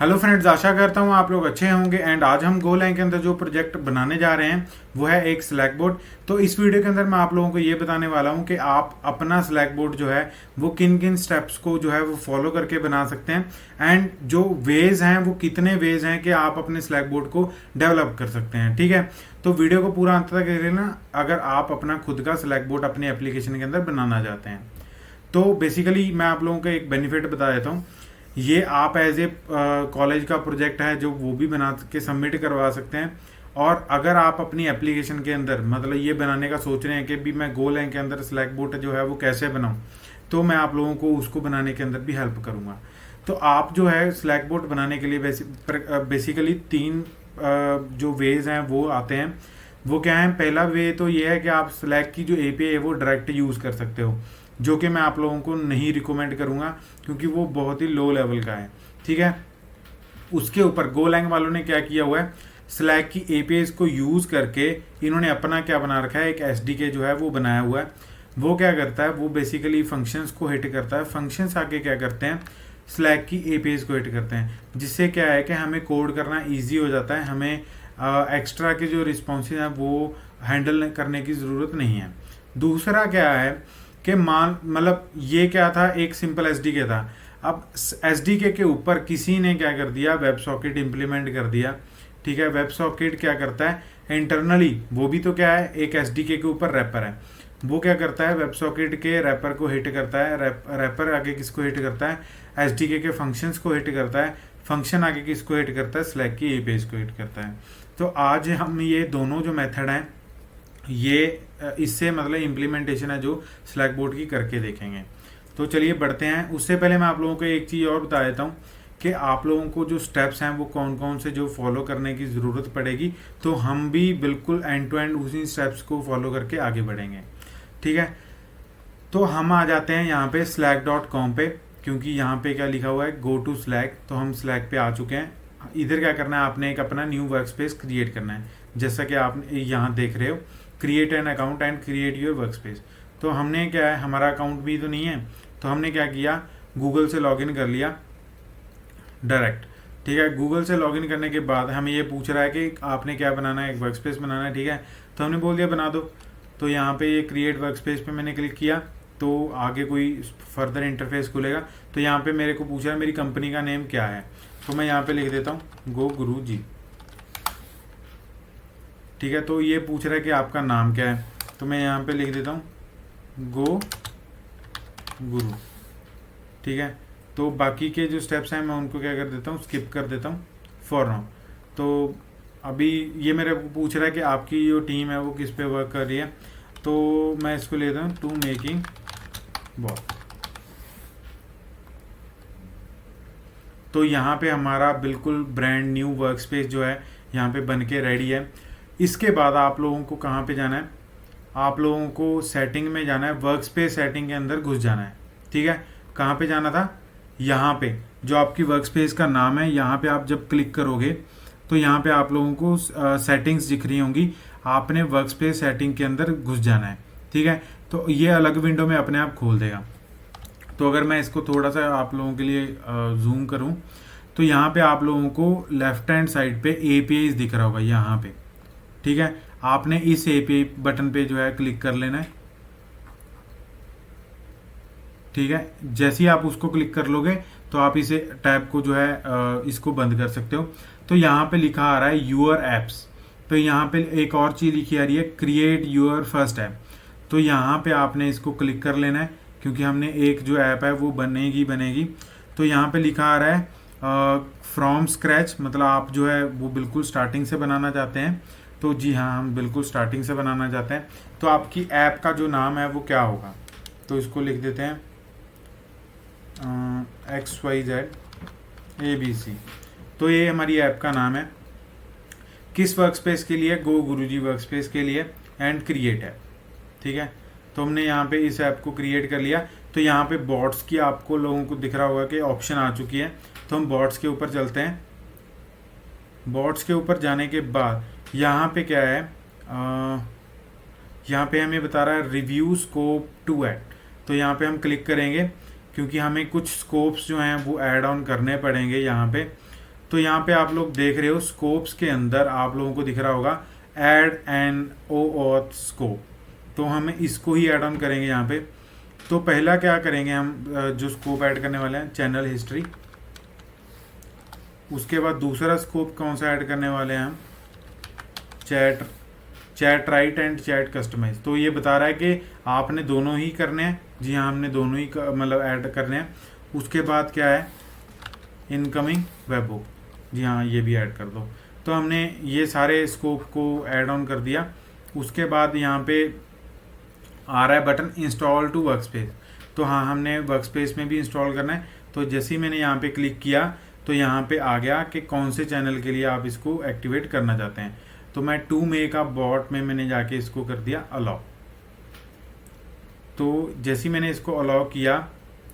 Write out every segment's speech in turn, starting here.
Hello friends, आशा करता हूँ आप लोग अच्छे होंगे। एंड आज हम गोलैंग के अंदर जो प्रोजेक्ट बनाने जा रहे हैं वो है एक स्लैक बोर्ड। तो इस वीडियो के अंदर मैं आप लोगों को ये बताने वाला हूँ कि आप अपना स्लैक बोर्ड जो है वो किन किन स्टेप्स को जो है वो फॉलो करके बना सकते हैं। एंड जो वेज हैं वो कितने वेज हैं कि आप अपने स्लैक बोर्ड को डेवलप कर सकते हैं। ठीक है, तो वीडियो को पूरा अंत तक देख लेना अगर आप अपना खुद का स्लैक बोर्ड अपनी एप्लीकेशन के अंदर बनाना चाहते हैं। तो बेसिकली मैं आप लोगों को एक बेनिफिट बता देता हूँ। ये आप एज ए कॉलेज का प्रोजेक्ट है जो वो भी बना के सबमिट करवा सकते हैं। और अगर आप अपनी एप्लीकेशन के अंदर मतलब ये बनाने का सोच रहे हैं कि भी मैं गोलैंग के अंदर स्लैक बोर्ड जो है वो कैसे बनाऊं, तो मैं आप लोगों को उसको बनाने के अंदर भी हेल्प करूंगा। तो आप जो है स्लैक बोर्ड बनाने के लिए बेसिकली तीन जो वेज हैं वो आते हैं। वो क्या है? पहला वे तो ये है कि आप स्लैक की जो एपीआई है वो डायरेक्ट यूज़ कर सकते हो, जो कि मैं आप लोगों को नहीं रिकमेंड करूंगा क्योंकि वो बहुत ही लो लेवल का है। ठीक है, उसके ऊपर गोलैंग वालों ने क्या किया हुआ है, स्लैक की एपीआई को यूज़ करके इन्होंने अपना क्या बना रखा है, एक एसडीके जो है वो बनाया हुआ है। वो क्या करता है, वो बेसिकली फंक्शंस को हिट करता है। फंक्शंस आके क्या करते हैं, स्लैक की एपीआई को हिट करते हैं, जिससे क्या है कि हमें कोड करना ईजी हो जाता है। हमें एक्स्ट्रा के जो रिस्पॉन्सेज हैं वो हैंडल करने की ज़रूरत नहीं है। दूसरा क्या है कि मान मतलब ये क्या था, एक सिंपल एसडीके था। अब एसडीके के ऊपर किसी ने क्या कर दिया, वेब सॉकेट इंप्लीमेंट कर दिया। ठीक है, वेब सॉकेट क्या करता है इंटरनली, वो भी तो क्या है, एक एसडीके के ऊपर रैपर है। वो क्या करता है, वेब सॉकेट के रैपर को हिट करता है। रैपर आगे किसको हिट करता है, एसडीके के फंक्शंस को हिट करता है। फंक्शन आगे किसको हिट करता है, स्लैक की एपीआई को हिट करता है। तो आज हम ये दोनों जो मेथड हैं ये इससे मतलब इम्प्लीमेंटेशन है जो स्लैक बोर्ड की करके देखेंगे। तो चलिए बढ़ते हैं। उससे पहले मैं आप लोगों को एक चीज़ और बता देता हूँ कि आप लोगों को जो स्टेप्स हैं वो कौन कौन से जो फॉलो करने की ज़रूरत पड़ेगी। तो हम भी बिल्कुल एंड टू एंड उसी स्टेप्स को फॉलो करके आगे बढ़ेंगे। ठीक है, तो हम आ जाते हैं यहाँ पे slack.com पे, क्योंकि यहाँ पे क्या लिखा हुआ है, गो टू स्लैक। तो हम स्लैक पे आ चुके हैं। इधर क्या करना है, आपने एक अपना न्यू वर्क स्पेस क्रिएट करना है, जैसा कि आप यहाँ देख रहे हो, create an account and create your work space. तो हमने क्या है, हमारा अकाउंट भी तो नहीं है, तो हमने क्या किया, गूगल से लॉगिन कर लिया डायरेक्ट। ठीक है, गूगल से लॉगिन करने के बाद हमें ये पूछ रहा है कि आपने क्या बनाना है, एक वर्क स्पेस बनाना है। ठीक है, तो हमने बोल दिया बना दो। तो यहाँ पे ये क्रिएट वर्क स्पेस पे मैंने क्लिक किया, तो आगे कोई फर्दर इंटरफेस खुलेगा। तो यहाँ पे मेरे को पूछ रहा है मेरी कंपनी का नेम क्या है, तो मैं यहाँ पे लिख देता हूँ गो गुरु जी। ठीक है, तो ये पूछ रहा है कि आपका नाम क्या है, तो मैं यहाँ पे लिख देता हूँ गो गुरु। ठीक है, तो बाकी के जो स्टेप्स हैं मैं उनको क्या कर देता हूँ, स्किप कर देता हूँ फॉर नाउ। तो अभी ये मेरे को पूछ रहा है कि आपकी जो टीम है वो किस पे वर्क कर रही है, तो मैं इसको लेता हूँ टू मेकिंग बॉट। तो यहाँ पे हमारा बिल्कुल ब्रांड न्यू वर्क स्पेस जो है यहाँ पे बन के रेडी है। इसके बाद आप लोगों को कहाँ पे जाना है, आप लोगों को सेटिंग में जाना है, वर्क स्पेस सेटिंग के अंदर घुस जाना है। ठीक है, कहाँ पे जाना था, यहाँ पे जो आपकी वर्क स्पेस का नाम है, यहाँ पे आप जब क्लिक करोगे तो यहाँ पे आप लोगों को सेटिंग्स दिख रही होंगी, आपने वर्क स्पेस सेटिंग के अंदर घुस जाना है। ठीक है, तो ये अलग विंडो में अपने आप खोल देगा। तो अगर मैं इसको थोड़ा सा आप लोगों के लिए जूम करूं, तो यहाँ पे आप लोगों को लेफ्ट हैंड साइड पे एपीआई दिख रहा होगा यहाँ पे। ठीक है, आपने इस एपीआई बटन पे जो है क्लिक कर लेना है। ठीक है, जैसे ही आप उसको क्लिक कर लोगे तो आप इसे टैब को जो है इसको बंद कर सकते हो। तो यहाँ पे लिखा आ रहा है यूर एप्स। तो यहाँ पे एक और चीज़ लिखी आ रही है क्रिएट यूर फर्स्ट ऐप। तो यहाँ पे आपने इसको क्लिक कर लेना है, क्योंकि हमने एक जो ऐप है वो बनेगी। तो यहाँ पे लिखा आ रहा है फ्रॉम स्क्रैच, मतलब आप जो है वो बिल्कुल स्टार्टिंग से बनाना चाहते हैं। तो जी हाँ, हम बिल्कुल स्टार्टिंग से बनाना चाहते हैं। तो आपकी ऐप का जो नाम है वो क्या होगा, तो इसको लिख देते हैं XYZ ABC। तो ये हमारी ऐप का नाम है, किस वर्क स्पेस के लिए, गो गुरुजी वर्क स्पेस के लिए, एंड क्रिएट ऐप। ठीक है, तो हमने यहाँ पे इस ऐप को क्रिएट कर लिया। तो यहाँ पे बॉट्स की आपको लोगों को दिख रहा होगा कि ऑप्शन आ चुकी है। तो हम बॉट्स के ऊपर चलते हैं। बॉट्स के ऊपर जाने के बाद यहाँ पे क्या है, यहाँ पे हमें बता रहा है रिव्यू स्कोप टू ऐड। तो यहाँ पे हम क्लिक करेंगे, क्योंकि हमें कुछ स्कोप्स जो हैं वो ऐड ऑन करने पड़ेंगे यहाँ पे। तो यहाँ पे आप लोग देख रहे हो स्कोप्स के अंदर आप लोगों को दिख रहा होगा ऐड एन OAuth स्कोप, तो हम इसको ही ऐड ऑन करेंगे यहाँ पे। तो पहला क्या करेंगे हम, जो स्कोप ऐड करने वाले हैं चैनल हिस्ट्री। उसके बाद दूसरा स्कोप कौन सा ऐड करने वाले हैं हम, chat write and chat customise. तो ये बता रहा है कि आपने दोनों ही करने हैं। जी हाँ, हमने दोनों ही मतलब ऐड करने हैं। उसके बाद क्या है, इनकमिंग वेबहुक। जी हाँ, ये भी ऐड कर दो। तो हमने ये सारे स्कोप को ऐड ऑन कर दिया। उसके बाद यहाँ पे आ रहा है बटन इंस्टॉल टू वर्कस्पेस। तो हाँ, हमने वर्कस्पेस में भी इंस्टॉल करना है। तो जैसे ही मैंने यहाँ पे क्लिक किया तो यहाँ पे आ गया कि कौन से चैनल के लिए आप इसको एक्टिवेट करना चाहते हैं। तो मैं 2 मेक अ बॉट में मैंने जाके इसको कर दिया अलाउ। तो जैसे ही मैंने इसको अलाउ किया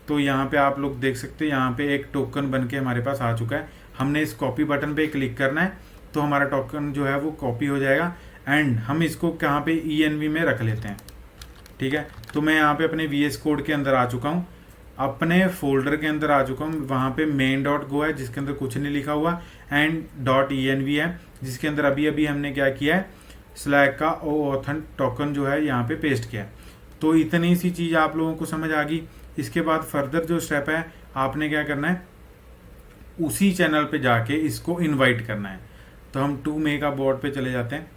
तो यहाँ पे आप लोग देख सकते हैं, यहाँ पे एक टोकन बन के हमारे पास आ चुका है। हमने इस कॉपी बटन पे क्लिक करना है तो हमारा टोकन जो है वो कॉपी हो जाएगा। एंड हम इसको कहाँ पे ENV में रख लेते हैं। ठीक है, तो मैं यहाँ पे अपने VS कोड के अंदर आ चुका हूँ, अपने फोल्डर के अंदर आ चुका हूँ। वहाँ पे main.go है जिसके अंदर कुछ नहीं लिखा हुआ, एंड .env है जिसके अंदर अभी अभी हमने क्या किया है, स्लैक का OAuth टोकन जो है यहाँ पे पेस्ट किया है। तो इतनी सी चीज़ आप लोगों को समझ आ गई। इसके बाद फर्दर जो स्टेप है, आपने क्या करना है, उसी चैनल पे जाके इसको इनवाइट करना है। तो हम 2 मेगा बोर्ड पे चले जाते हैं।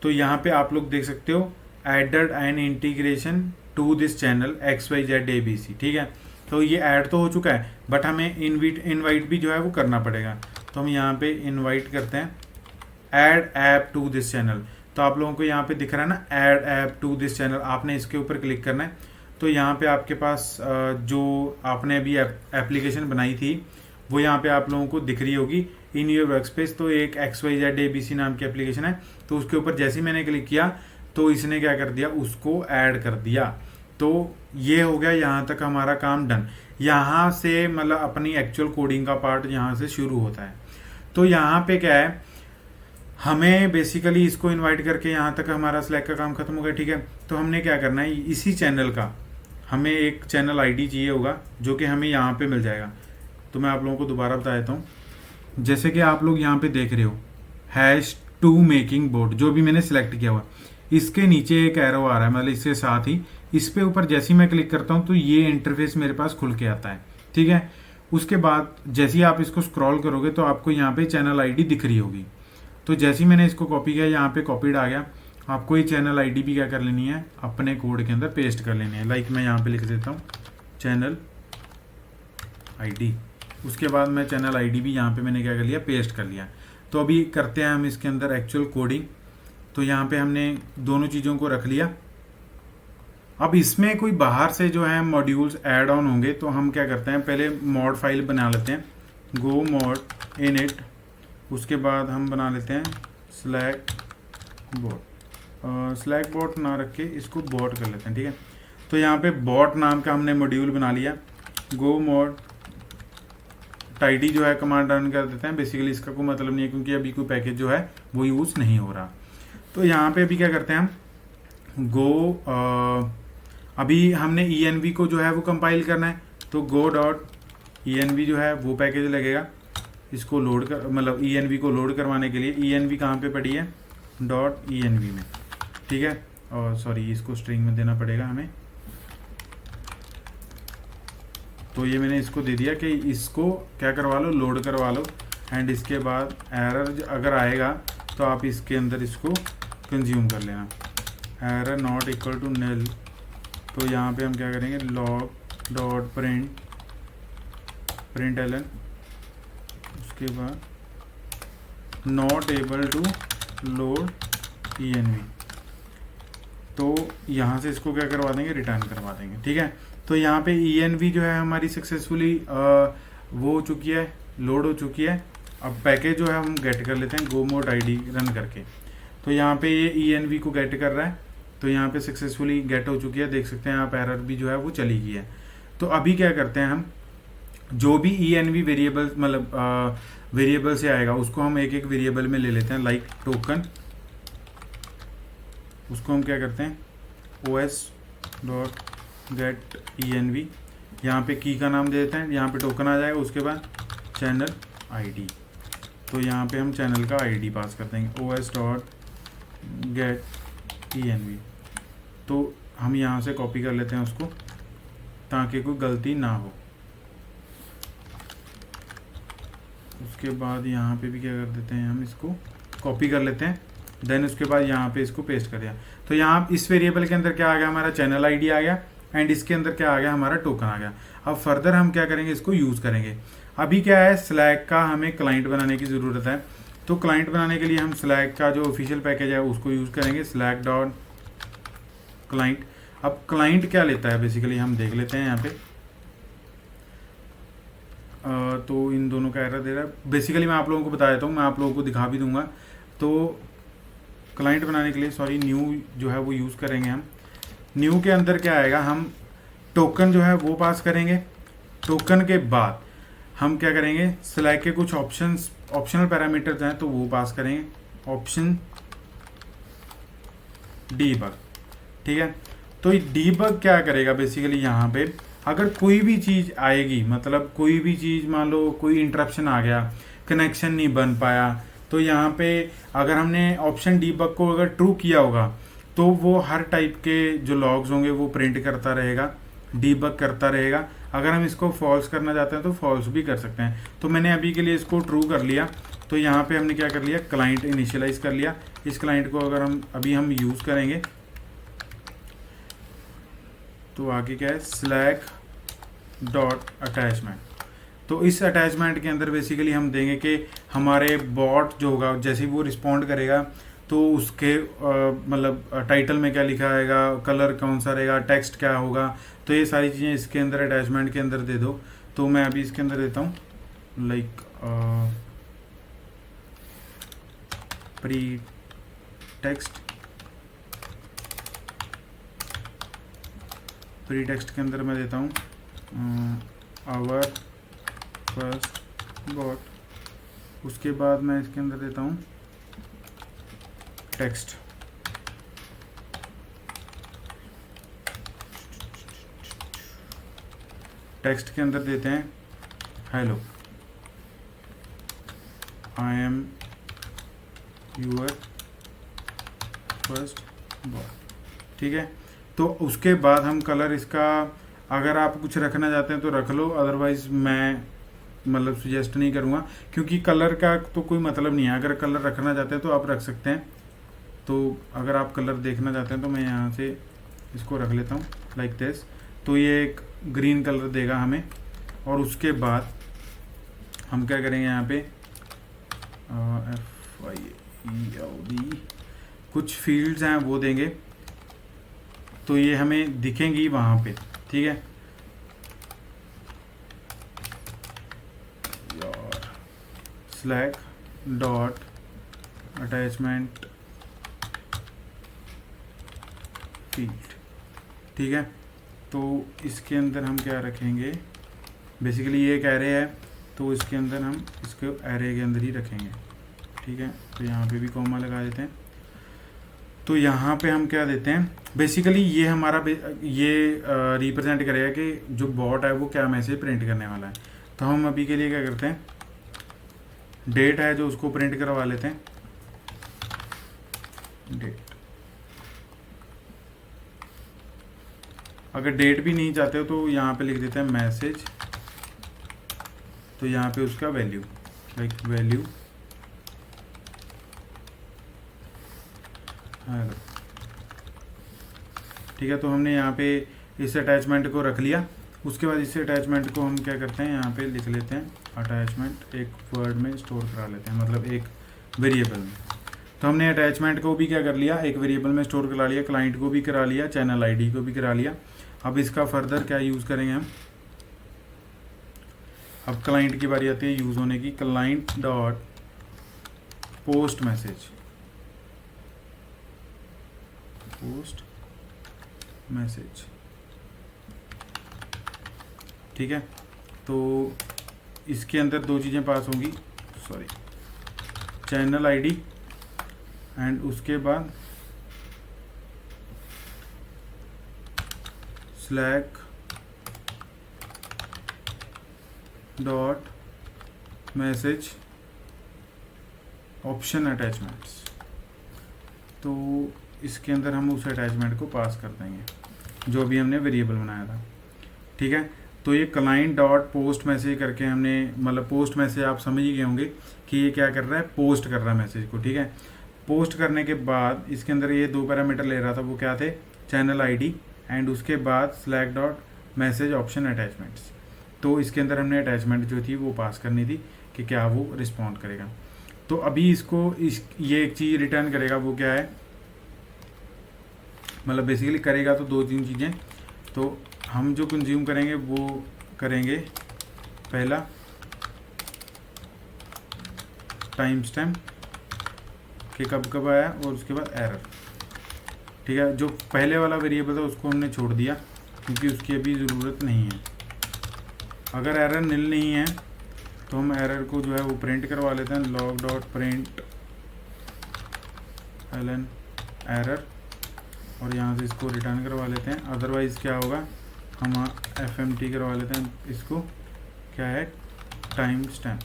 तो यहाँ पे आप लोग देख सकते हो added and integration to this channel XYZ ABC। ठीक है, तो ये ऐड तो हो चुका है, बट हमें इनवाइट भी जो है वो करना पड़ेगा। तो हम यहाँ पे इनवाइट करते हैं add app to this channel. तो आप लोगों को यहाँ पे दिख रहा है ना, add app to this channel, आपने इसके ऊपर क्लिक करना है। तो यहाँ पे आपके पास जो आपने अभी एप्लीकेशन बनाई थी वो यहाँ पे आप लोगों को दिख रही होगी इन योर वर्कस्पेस। तो एक XYZ ABC नाम की एप्लीकेशन है। तो उसके ऊपर जैसे ही मैंने क्लिक किया तो इसने क्या कर दिया, उसको ऐड कर दिया। तो ये हो गया, यहाँ तक हमारा काम डन। यहाँ से मतलब अपनी एक्चुअल कोडिंग का पार्ट यहाँ से शुरू होता है। तो यहाँ पे क्या है, हमें बेसिकली इसको इनवाइट करके यहाँ तक हमारा स्लैक का काम खत्म हो गया। ठीक है, तो हमने क्या करना है, इसी चैनल का हमें एक चैनल ID चाहिए होगा जो कि हमें यहाँ पे मिल जाएगा। तो मैं आप लोगों को दोबारा बता देता हूँ। जैसे कि आप लोग यहाँ पे देख रहे हो #2 मेकिंग बोर्ड, जो भी मैंने सिलेक्ट किया हुआ, इसके नीचे एक एरो आ रहा है, मतलब इसके साथ ही इस पे ऊपर जैसे ही मैं क्लिक करता हूँ तो ये इंटरफेस मेरे पास खुल के आता है। ठीक है, उसके बाद जैसे ही आप इसको स्क्रॉल करोगे तो आपको यहाँ पे चैनल ID दिख रही होगी। तो जैसे ही मैंने इसको कॉपी किया, यहाँ पे कॉपीड आ गया। आपको ये चैनल ID भी क्या कर लेनी है, अपने कोड के अंदर पेस्ट कर लेनी है। लाइक मैं यहाँ पे लिख देता हूँ चैनल ID। उसके बाद मैं चैनल ID भी यहाँ पे मैंने क्या कर लिया, पेस्ट कर लिया। तो अभी करते हैं हम इसके अंदर एक्चुअल कोडिंग। तो यहाँ पे हमने दोनों चीज़ों को रख लिया। अब इसमें कोई बाहर से जो है मॉड्यूल्स ऐड ऑन होंगे, तो हम क्या करते हैं, पहले मॉड फाइल बना लेते हैं, गो मॉड init। उसके बाद हम बना लेते हैं स्लैक बॉट ना रख के इसको बॉट कर लेते हैं। ठीक है, तो यहाँ पे बॉट नाम का हमने मॉड्यूल बना लिया। गो मॉड टाइडी जो है कमांड रन कर देते हैं। बेसिकली इसका कोई मतलब नहीं है क्योंकि अभी कोई पैकेज जो है वो यूज़ नहीं हो रहा। तो यहाँ पे अभी क्या करते हैं हम, अभी हमने ENV को जो है वो कंपाइल करना है। तो go.env जो है वो पैकेज लगेगा। इसको लोड कर, मतलब ENV को लोड करवाने के लिए ENV कहाँ पे पड़ी है, .env में। ठीक है, और सॉरी इसको स्ट्रिंग में देना पड़ेगा हमें। तो ये मैंने इसको दे दिया कि इसको क्या करवा लो, लोड करवा लो। एंड इसके बाद एरर अगर आएगा तो आप इसके अंदर इसको कंज्यूम कर लेना, error not equal to null. तो यहाँ पे हम क्या करेंगे, log.println, उसके बाद not able to load ENV। तो यहाँ से इसको क्या करवा देंगे, रिटर्न करवा देंगे। ठीक है, तो यहाँ पे ENV जो है हमारी सक्सेसफुली वो हो चुकी है, लोड हो चुकी है। अब पैकेज जो है हम गेट कर लेते हैं go mode ID रन करके। तो यहाँ पे ये ENV को गेट कर रहा है। तो यहाँ पे सक्सेसफुली गेट हो चुकी है, देख सकते हैं आप, एरर भी जो है वो चली गई है। तो अभी क्या करते हैं हम, जो भी ENV वेरिएबल मतलब वेरिएबल से आएगा उसको हम एक एक वेरिएबल में ले लेते हैं। लाइक टोकन, उसको हम क्या करते हैं os.getENV, यहाँ पे की का नाम दे देते हैं, यहाँ पे टोकन आ जाएगा। उसके बाद चैनल ID, तो यहाँ पे हम चैनल का आईडी पास कर देंगे os.get.env। तो हम यहाँ से कॉपी कर लेते हैं उसको ताकि कोई गलती ना हो। उसके बाद यहाँ पे भी क्या कर देते हैं, हम इसको कॉपी कर लेते हैं। देन उसके बाद यहाँ पे इसको पेस्ट कर दिया। तो यहाँ इस वेरिएबल के अंदर क्या आ गया, हमारा चैनल आईडी आ गया एंड इसके अंदर क्या आ गया, हमारा टोकन आ गया। अब फर्दर हम क्या करेंगे, इसको यूज़ करेंगे। अभी क्या है, स्लैक का हमें क्लाइंट बनाने की ज़रूरत है। तो क्लाइंट बनाने के लिए हम स्लैक का जो ऑफिशियल पैकेज है उसको यूज़ करेंगे, स्लैक डॉट क्लाइंट। अब क्लाइंट क्या लेता है बेसिकली हम देख लेते हैं यहाँ पे। तो इन दोनों का एरर दे रहा है। बेसिकली मैं आप लोगों को बता देता हूँ, मैं आप लोगों को दिखा भी दूंगा। तो क्लाइंट बनाने के लिए न्यू जो है वो यूज़ करेंगे हम। न्यू के अंदर क्या आएगा, हम टोकन जो है वो पास करेंगे। टोकन के बाद हम क्या करेंगे, स्लैक के कुछ ऑप्शनल पैरामीटर्स हैं तो वो पास करेंगे, ऑप्शन डीबग। ठीक है, तो डीबग क्या करेगा बेसिकली, यहाँ पे अगर कोई भी चीज़ आएगी, मतलब कोई भी चीज़ मान लो कोई इंटरप्शन आ गया, कनेक्शन नहीं बन पाया, तो यहाँ पे अगर हमने ऑप्शन डीबग को अगर ट्रू किया होगा तो वो हर टाइप के जो लॉग्स होंगे वो प्रिंट करता रहेगा, डीबग करता रहेगा। अगर हम इसको फॉल्स करना चाहते हैं तो फॉल्स भी कर सकते हैं। तो मैंने अभी के लिए इसको ट्रू कर लिया। तो यहाँ पे हमने क्या कर लिया, क्लाइंट इनिशियलाइज कर लिया। इस क्लाइंट को अगर हम यूज़ करेंगे तो आगे क्या है, स्लैक डॉट अटैचमेंट। तो इस अटैचमेंट के अंदर बेसिकली हम देंगे कि हमारे बॉट जो होगा जैसे ही वो रिस्पॉन्ड करेगा तो उसके मतलब टाइटल में क्या लिखा आएगा, कलर कौन सा रहेगा, टेक्स्ट क्या होगा, तो ये सारी चीज़ें इसके अंदर अटैचमेंट के अंदर दे दो। तो मैं अभी इसके अंदर देता हूँ लाइक प्री टेक्स्ट के अंदर मैं देता हूँ आवर फर्स्ट बॉट। उसके बाद मैं इसके अंदर देता हूँ टेक्स्ट। टेक्स्ट के अंदर देते हैं hello, I am your first bot. ठीक है, तो उसके बाद हम कलर इसका अगर आप कुछ रखना चाहते हैं तो रख लो, अदरवाइज मैं मतलब सुजेस्ट नहीं करूँगा क्योंकि कलर का तो कोई मतलब नहीं है। अगर कलर रखना चाहते हैं तो आप रख सकते हैं। तो अगर आप कलर देखना चाहते हैं तो मैं यहाँ से इसको रख लेता हूँ लाइक दिस। तो ये एक ग्रीन कलर देगा हमें। और उसके बाद हम क्या करेंगे, यहाँ पे FIELD कुछ फील्ड्स हैं वो देंगे तो ये हमें दिखेंगी वहाँ पे। ठीक है, स्लैक डॉट अटैचमेंट फील्ड। ठीक है, तो इसके अंदर हम क्या रखेंगे, बेसिकली ये एक एरे है तो इसके अंदर हम इसको एरे के अंदर ही रखेंगे। ठीक है, तो यहाँ पे भी कॉमा लगा देते हैं। तो यहाँ पे हम क्या देते हैं, बेसिकली ये हमारा ये रिप्रेजेंट करेगा कि जो बॉट है वो क्या मैसेज प्रिंट करने वाला है। तो हम अभी के लिए क्या करते हैं, डेट है जो उसको प्रिंट करवा लेते हैं, डेट। अगर डेट भी नहीं चाहते हो तो यहाँ पे लिख देते हैं मैसेज। तो यहाँ पे उसका वैल्यू लाइक वैल्यू हेलो। ठीक है, तो हमने यहाँ पे इस अटैचमेंट को रख लिया। उसके बाद इस अटैचमेंट को हम क्या करते हैं, यहाँ पे लिख लेते हैं अटैचमेंट, एक वर्ड में स्टोर करा लेते हैं, मतलब एक वेरिएबल में। तो हमने अटैचमेंट को भी क्या कर लिया, एक वेरिएबल में स्टोर करा लिया, क्लाइंट को भी करा लिया, चैनल आईडी को भी करा लिया। अब इसका फर्दर क्या यूज़ करेंगे हम, अब क्लाइंट की बारी आती है यूज़ होने की। Client dot post message, post message. ठीक है, तो इसके अंदर दो चीज़ें पास होंगी, सॉरी, चैनल आईडी एंड उसके बाद slack dot message option attachments, तो इसके अंदर हम उस अटैचमेंट को पास कर देंगे जो भी हमने वेरिएबल बनाया था। ठीक है, तो ये क्लाइंट डॉट पोस्ट मैसेज करके हमने, मतलब पोस्ट मैसेज आप समझ ही गए होंगे कि ये क्या कर रहा है, पोस्ट कर रहा है मैसेज को। ठीक है, पोस्ट करने के बाद इसके अंदर ये 2 पैरामीटर ले रहा था, वो क्या थे, चैनल आईडी एंड उसके बाद slack dot message option attachments. तो इसके अंदर हमने अटैचमेंट जो थी वो पास करनी थी कि क्या वो रिस्पॉन्ड करेगा। तो अभी इसको ये एक चीज़ रिटर्न करेगा, वो क्या है, मतलब बेसिकली करेगा तो 2-3 चीज़ें। तो हम जो कंज्यूम करेंगे वो करेंगे, पहला टाइम स्टैम्प कि कब कब आया, और उसके बाद एरर। ठीक है, जो पहले वाला वेरिएबल था उसको हमने छोड़ दिया क्योंकि उसकी अभी ज़रूरत नहीं है। अगर एरर नील नहीं है तो हम एरर को जो है वो प्रिंट करवा लेते हैं, log dot print ln error, और यहाँ से इसको रिटर्न करवा लेते हैं। अदरवाइज़ क्या होगा, हम FMT करवा लेते हैं, इसको क्या है, टाइम स्टैम्प।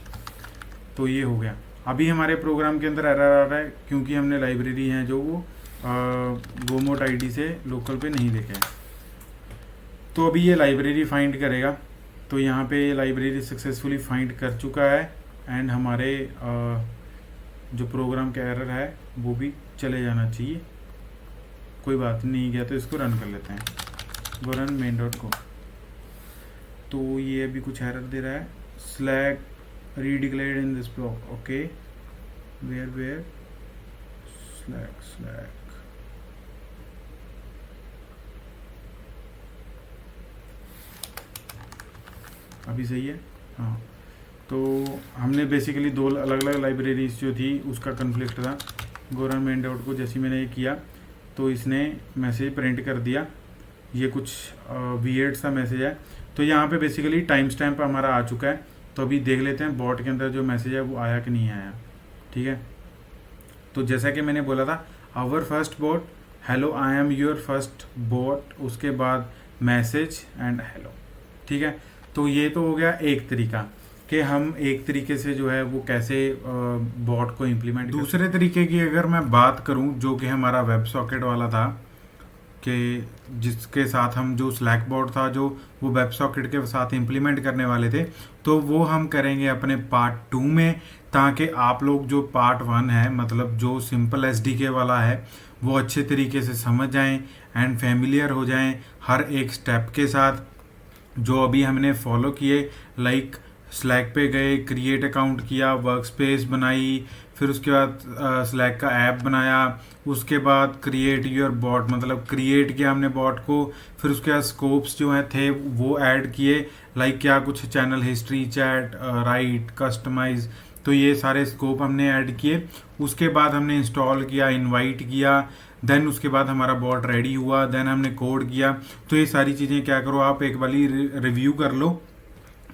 तो ये हो गया। अभी हमारे प्रोग्राम के अंदर एरर आ रहा है क्योंकि हमने लाइब्रेरी है जो वो गोमोट आईडी से लोकल पे नहीं देखे। तो अभी ये लाइब्रेरी फाइंड करेगा, तो यहाँ पे लाइब्रेरी सक्सेसफुली फाइंड कर चुका है एंड हमारे जो प्रोग्राम का एरर है वो भी चले जाना चाहिए। कोई बात नहीं गया तो इसको रन कर लेते हैं, वो रन main.com। तो ये अभी कुछ एरर दे रहा है, slack redeclared in this block, okay, where slack अभी सही है। हाँ, तो हमने बेसिकली 2 अलग अलग लाइब्रेरीज जो थी उसका कन्फ्लिक्ट था। गोरन main.को जैसे मैंने ये किया तो इसने मैसेज प्रिंट कर दिया, ये कुछ वियर्ड सा मैसेज है। तो यहाँ पे बेसिकली टाइम स्टैम्प हमारा आ चुका है। तो अभी देख लेते हैं बॉट के अंदर जो मैसेज है वो आया कि नहीं आया। ठीक है, तो जैसा कि मैंने बोला था, our first bot, hello I am your first bot, उसके बाद मैसेज एंड हेलो। ठीक है, तो ये तो हो गया एक तरीका कि हम एक तरीके से जो है वो कैसे बॉट को इम्प्लीमेंट। दूसरे तरीके की अगर मैं बात करूं, जो कि हमारा वेब सॉकेट वाला था, कि जिसके साथ हम जो स्लैक बॉट था जो वो वेब सॉकेट के साथ इम्प्लीमेंट करने वाले थे, तो वो हम करेंगे अपने पार्ट 2 में, ताकि आप लोग जो पार्ट 1 है, मतलब जो सिंपल SDK वाला है, वो अच्छे तरीके से समझ जाएं एंड फेमिलियर हो जाएं हर एक स्टेप के साथ जो अभी हमने फॉलो किए। लाइक स्लैक पे गए, क्रिएट अकाउंट किया, वर्क स्पेस बनाई, फिर उसके बाद स्लैक का ऐप बनाया, उसके बाद क्रिएट योर बॉट, मतलब क्रिएट किया हमने बॉट को, फिर उसके बाद स्कोप्स जो हैं थे वो ऐड किए, लाइक क्या कुछ channel history, chat, write, customise, तो ये सारे स्कोप हमने ऐड किए। उसके बाद हमने इंस्टॉल किया, इनवाइट किया, देन उसके बाद हमारा बॉट रेडी हुआ, देन हमने कोड किया। तो ये सारी चीज़ें क्या करो, आप एक बारी रिव्यू कर लो,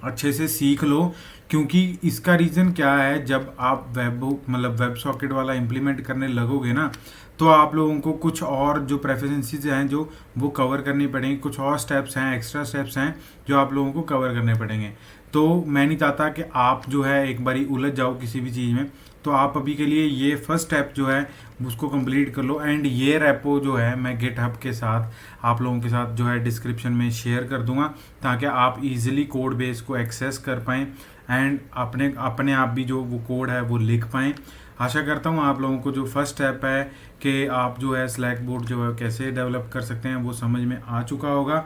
अच्छे से सीख लो, क्योंकि इसका रीज़न क्या है, जब आप वेब सॉकेट वाला इम्प्लीमेंट करने लगोगे ना, तो आप लोगों को कुछ और जो प्रेफरेंसेस हैं जो वो कवर करनी पड़ेंगी, कुछ और स्टेप्स हैं, एक्स्ट्रा स्टेप्स हैं जो आप लोगों को कवर करने पड़ेंगे। तो मैं नहीं चाहता कि आप जो है एक बारी उलझ जाओ किसी भी चीज़ में। तो आप अभी के लिए ये फर्स्ट स्टेप जो है उसको कंप्लीट कर लो। एंड ये रेपो जो है मैं गिटहब के साथ आप लोगों के साथ जो है डिस्क्रिप्शन में शेयर कर दूंगा, ताकि आप इजीली कोड बेस को एक्सेस कर पाएँ एंड अपने आप भी जो वो कोड है वो लिख पाएँ। आशा करता हूँ आप लोगों को जो फर्स्ट स्टेप है कि आप जो है स्लैक बोट जो है कैसे डेवलप कर सकते हैं वो समझ में आ चुका होगा।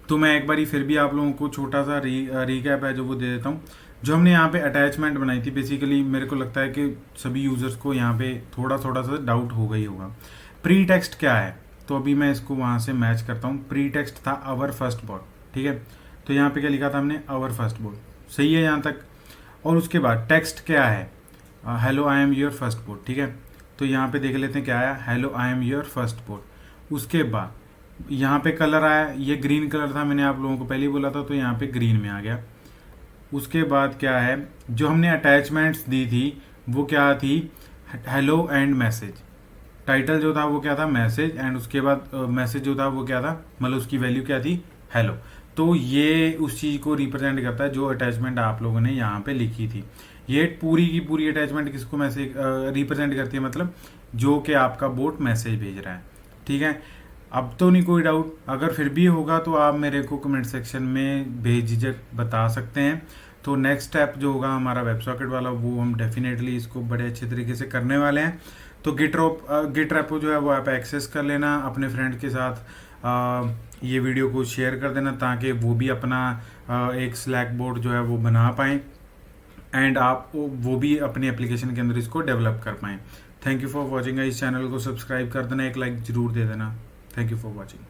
तो मैं एक बारी फिर भी आप लोगों को छोटा सा रीकैप है जो वो दे देता हूँ। जो हमने यहाँ पे अटैचमेंट बनाई थी, बेसिकली मेरे को लगता है कि सभी यूज़र्स को यहाँ पे थोड़ा सा डाउट हो गई होगा। प्री टेक्स्ट क्या है, तो अभी मैं इसको वहाँ से मैच करता हूँ। प्री टेक्स्ट था आवर फर्स्ट बॉट, ठीक है। तो यहाँ पे क्या लिखा था हमने, आवर फर्स्ट बॉट, सही है यहाँ तक। और उसके बाद टेक्स्ट क्या है, hello I am your first bot, ठीक है। तो यहाँ पे देख लेते हैं क्या आया, hello I am your first bot. उसके बाद यहाँ पे कलर आया, ये ग्रीन कलर था, मैंने आप लोगों को पहले ही बोला था, तो यहाँ पे ग्रीन में आ गया। उसके बाद क्या है, जो हमने अटैचमेंट्स दी थी वो क्या थी, हेलो एंड मैसेज। टाइटल जो था वो क्या था, मैसेज, एंड उसके बाद मैसेज जो था वो क्या था, मतलब उसकी वैल्यू क्या थी, हेलो। तो ये उस चीज़ को रिप्रेजेंट करता है जो अटैचमेंट आप लोगों ने यहाँ पे लिखी थी। ये पूरी की पूरी अटैचमेंट किसको मैसेज रिप्रेजेंट करती है, मतलब जो कि आपका बोट मैसेज भेज रहा है। ठीक है, अब तो नहीं कोई डाउट, अगर फिर भी होगा तो आप मेरे को कमेंट सेक्शन में बेझिझक बता सकते हैं। तो नेक्स्ट स्टेप जो होगा हमारा वेब सॉकेट वाला, वो हम डेफिनेटली इसको बड़े अच्छे तरीके से करने वाले हैं। तो गिट रेपो जो है वो आप एक्सेस कर लेना, अपने फ्रेंड के साथ ये वीडियो को शेयर कर देना ताकि वो भी अपना एक स्लैक बोर्ड जो है वो बना पाएँ एंड आप वो भी अपनी एप्लीकेशन के अंदर इसको डेवलप कर पाएँ। Thank you for watching. इस चैनल को सब्सक्राइब कर देना, एक लाइक ज़रूर दे देना। Thank you for watching.